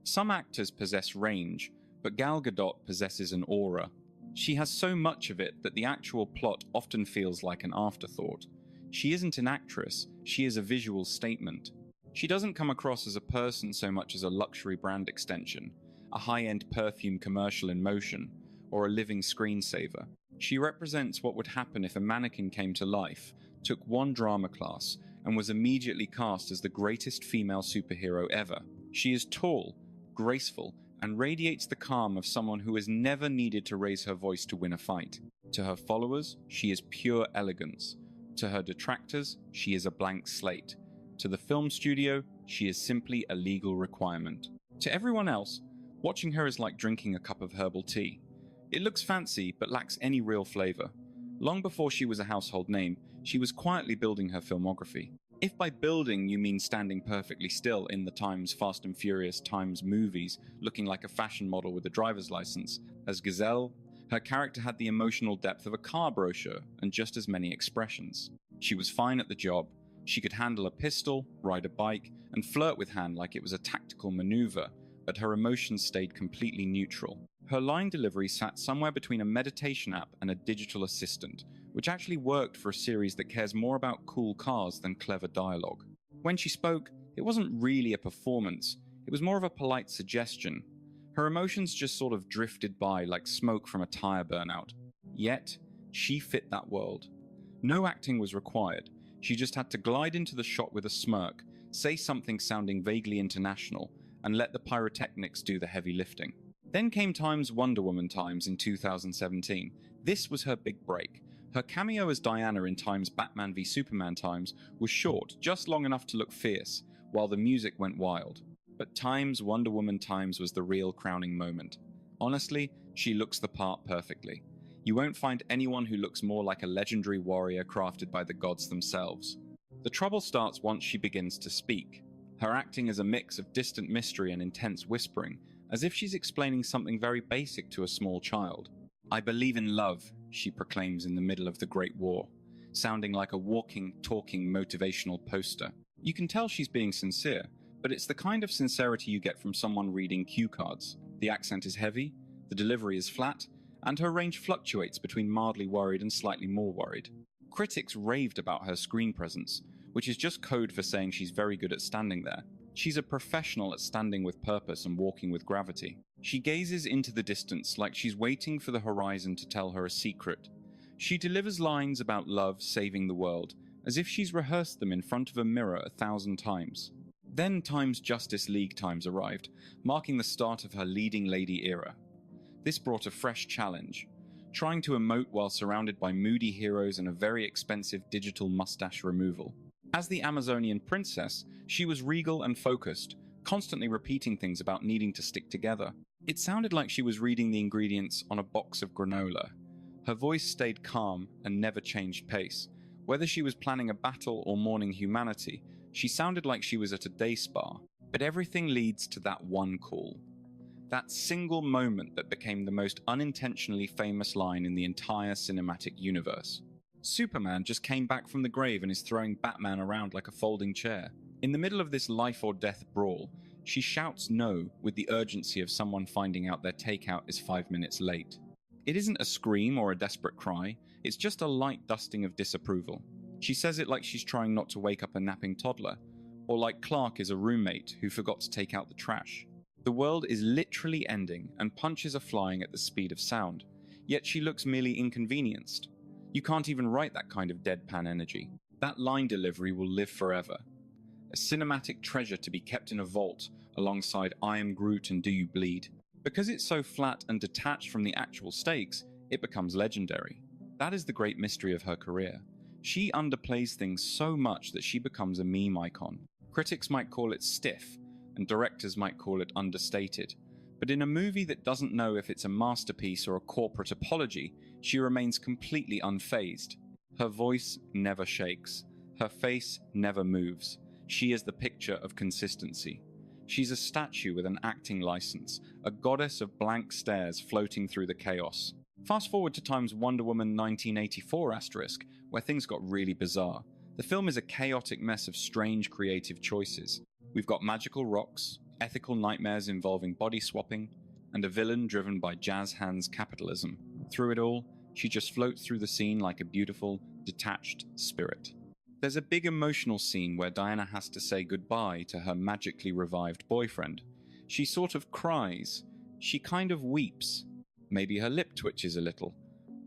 Some actors possess range, but Gal Gadot possesses an aura. She has so much of it that the actual plot often feels like an afterthought. She isn't an actress, she is a visual statement. She doesn't come across as a person so much as a luxury brand extension, a high-end perfume commercial in motion, or a living screensaver. She represents what would happen if a mannequin came to life, took one drama class, and was immediately cast as the greatest female superhero ever. She is tall, graceful, and radiates the calm of someone who has never needed to raise her voice to win a fight. To her followers, she is pure elegance. To her detractors, she is a blank slate. To the film studio, she is simply a legal requirement. To everyone else, watching her is like drinking a cup of herbal tea. It looks fancy, but lacks any real flavor. Long before she was a household name, she was quietly building her filmography. If by building you mean standing perfectly still in the Times Fast and Furious Times movies, looking like a fashion model with a driver's license, as Gazelle, her character had the emotional depth of a car brochure and just as many expressions. She was fine at the job. She could handle a pistol, ride a bike, and flirt with Han like it was a tactical maneuver, but her emotions stayed completely neutral. Her line delivery sat somewhere between a meditation app and a digital assistant, which actually worked for a series that cares more about cool cars than clever dialogue. When she spoke, it wasn't really a performance, it was more of a polite suggestion. Her emotions just sort of drifted by like smoke from a tire burnout. Yet, she fit that world. No acting was required, she just had to glide into the shot with a smirk, say something sounding vaguely international, and let the pyrotechnics do the heavy lifting. Then came Time's Wonder Woman Times in 2017. This was her big break. Her cameo as Diana in Time's Batman v Superman Times was short, just long enough to look fierce, while the music went wild. But Time's Wonder Woman Times was the real crowning moment. Honestly, she looks the part perfectly. You won't find anyone who looks more like a legendary warrior crafted by the gods themselves. The trouble starts once she begins to speak. Her acting is a mix of distant mystery and intense whispering, as if she's explaining something very basic to a small child. "I believe in love," she proclaims in the middle of the Great War, sounding like a walking, talking motivational poster. You can tell she's being sincere, but it's the kind of sincerity you get from someone reading cue cards. The accent is heavy, the delivery is flat, and her range fluctuates between mildly worried and slightly more worried. Critics raved about her screen presence, which is just code for saying she's very good at standing there. She's a professional at standing with purpose and walking with gravity. She gazes into the distance like she's waiting for the horizon to tell her a secret. She delivers lines about love saving the world, as if she's rehearsed them in front of a mirror 1,000 times. Then Time's Justice League Times arrived, marking the start of her leading lady era. This brought a fresh challenge, trying to emote while surrounded by moody heroes and a very expensive digital mustache removal. As the Amazonian princess, she was regal and focused, constantly repeating things about needing to stick together. It sounded like she was reading the ingredients on a box of granola. Her voice stayed calm and never changed pace. Whether she was planning a battle or mourning humanity, she sounded like she was at a day spa. But everything leads to that one call. That single moment that became the most unintentionally famous line in the entire cinematic universe. Superman just came back from the grave and is throwing Batman around like a folding chair. In the middle of this life or death brawl, she shouts no with the urgency of someone finding out their takeout is 5 minutes late. It isn't a scream or a desperate cry, it's just a light dusting of disapproval. She says it like she's trying not to wake up a napping toddler, or like Clark is a roommate who forgot to take out the trash. The world is literally ending and punches are flying at the speed of sound, yet she looks merely inconvenienced. You can't even write that kind of deadpan energy. That line delivery will live forever. A cinematic treasure to be kept in a vault alongside I Am Groot and Do You Bleed. Because it's so flat and detached from the actual stakes, it becomes legendary. That is the great mystery of her career. She underplays things so much that she becomes a meme icon. Critics might call it stiff, and directors might call it understated. But in a movie that doesn't know if it's a masterpiece or a corporate apology, she remains completely unfazed. Her voice never shakes. Her face never moves. She is the picture of consistency. She's a statue with an acting license, a goddess of blank stares floating through the chaos. Fast forward to Time's Wonder Woman 1984 asterisk, where things got really bizarre. The film is a chaotic mess of strange creative choices. We've got magical rocks, ethical nightmares involving body swapping, and a villain driven by jazz hands capitalism. Through it all, she just floats through the scene like a beautiful, detached spirit. There's a big emotional scene where Diana has to say goodbye to her magically revived boyfriend. She sort of cries. She kind of weeps. Maybe her lip twitches a little.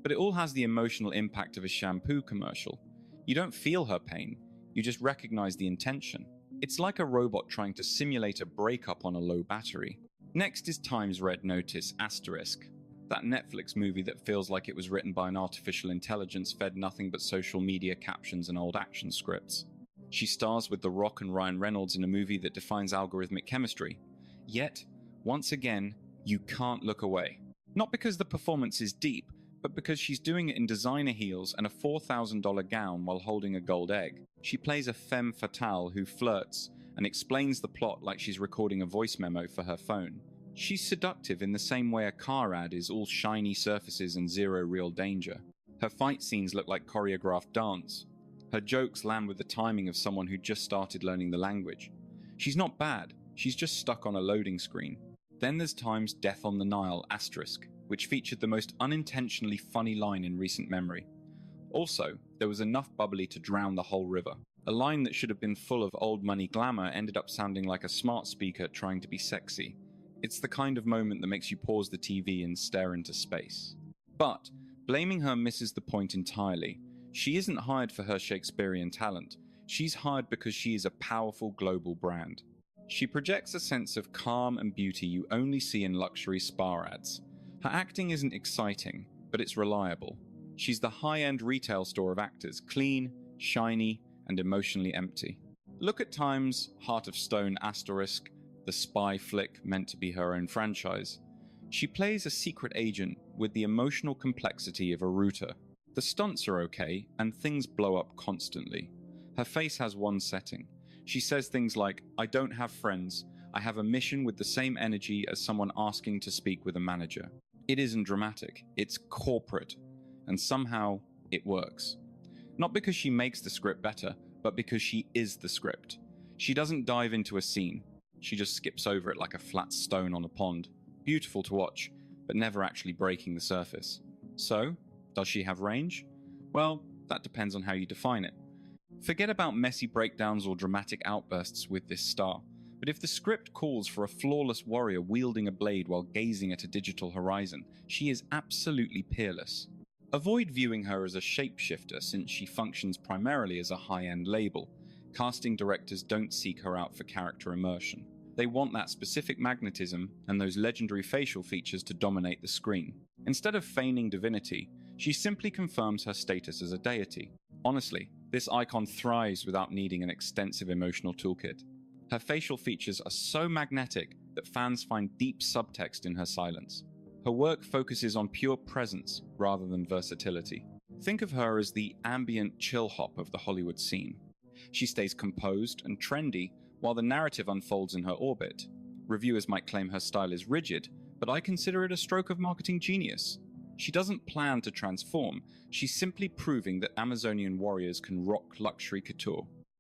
But it all has the emotional impact of a shampoo commercial. You don't feel her pain, you just recognize the intention. It's like a robot trying to simulate a breakup on a low battery. Next is Time's Red Notice **, that Netflix movie that feels like it was written by an artificial intelligence fed nothing but social media captions and old action scripts. She stars with The Rock and Ryan Reynolds in a movie that defines algorithmic chemistry. Yet, once again, you can't look away. Not because the performance is deep, but because she's doing it in designer heels and a $4,000 gown while holding a gold egg. She plays a femme fatale who flirts and explains the plot like she's recording a voice memo for her phone. She's seductive in the same way a car ad is all shiny surfaces and zero real danger. Her fight scenes look like choreographed dance. Her jokes land with the timing of someone who just started learning the language. She's not bad, she's just stuck on a loading screen. Then there's Time's Death on the Nile *, which featured the most unintentionally funny line in recent memory. Also, there was enough bubbly to drown the whole river. A line that should have been full of old money glamour ended up sounding like a smart speaker trying to be sexy. It's the kind of moment that makes you pause the TV and stare into space. But blaming her misses the point entirely. She isn't hired for her Shakespearean talent. She's hired because she is a powerful global brand. She projects a sense of calm and beauty you only see in luxury spa ads. Her acting isn't exciting, but it's reliable. She's the high-end retail store of actors, clean, shiny, and emotionally empty. Look at Time's Heart of Stone *, the spy flick meant to be her own franchise. She plays a secret agent with the emotional complexity of a router. The stunts are okay, and things blow up constantly. Her face has one setting. She says things like, "I don't have friends. I have a mission with the same energy as someone asking to speak with a manager." It isn't dramatic, it's corporate, and somehow it works. Not because she makes the script better, but because she is the script. She doesn't dive into a scene. She just skips over it like a flat stone on a pond. Beautiful to watch, but never actually breaking the surface. So, does she have range? Well, that depends on how you define it. Forget about messy breakdowns or dramatic outbursts with this star, but if the script calls for a flawless warrior wielding a blade while gazing at a digital horizon, she is absolutely peerless. Avoid viewing her as a shapeshifter since she functions primarily as a high-end label. Casting directors don't seek her out for character immersion. They want that specific magnetism and those legendary facial features to dominate the screen. Instead of feigning divinity, she simply confirms her status as a deity. Honestly, this icon thrives without needing an extensive emotional toolkit. Her facial features are so magnetic that fans find deep subtext in her silence. Her work focuses on pure presence rather than versatility. Think of her as the ambient chill hop of the Hollywood scene. She stays composed and trendy while the narrative unfolds in her orbit. Reviewers might claim her style is rigid, but I consider it a stroke of marketing genius. She doesn't plan to transform, she's simply proving that Amazonian warriors can rock luxury couture.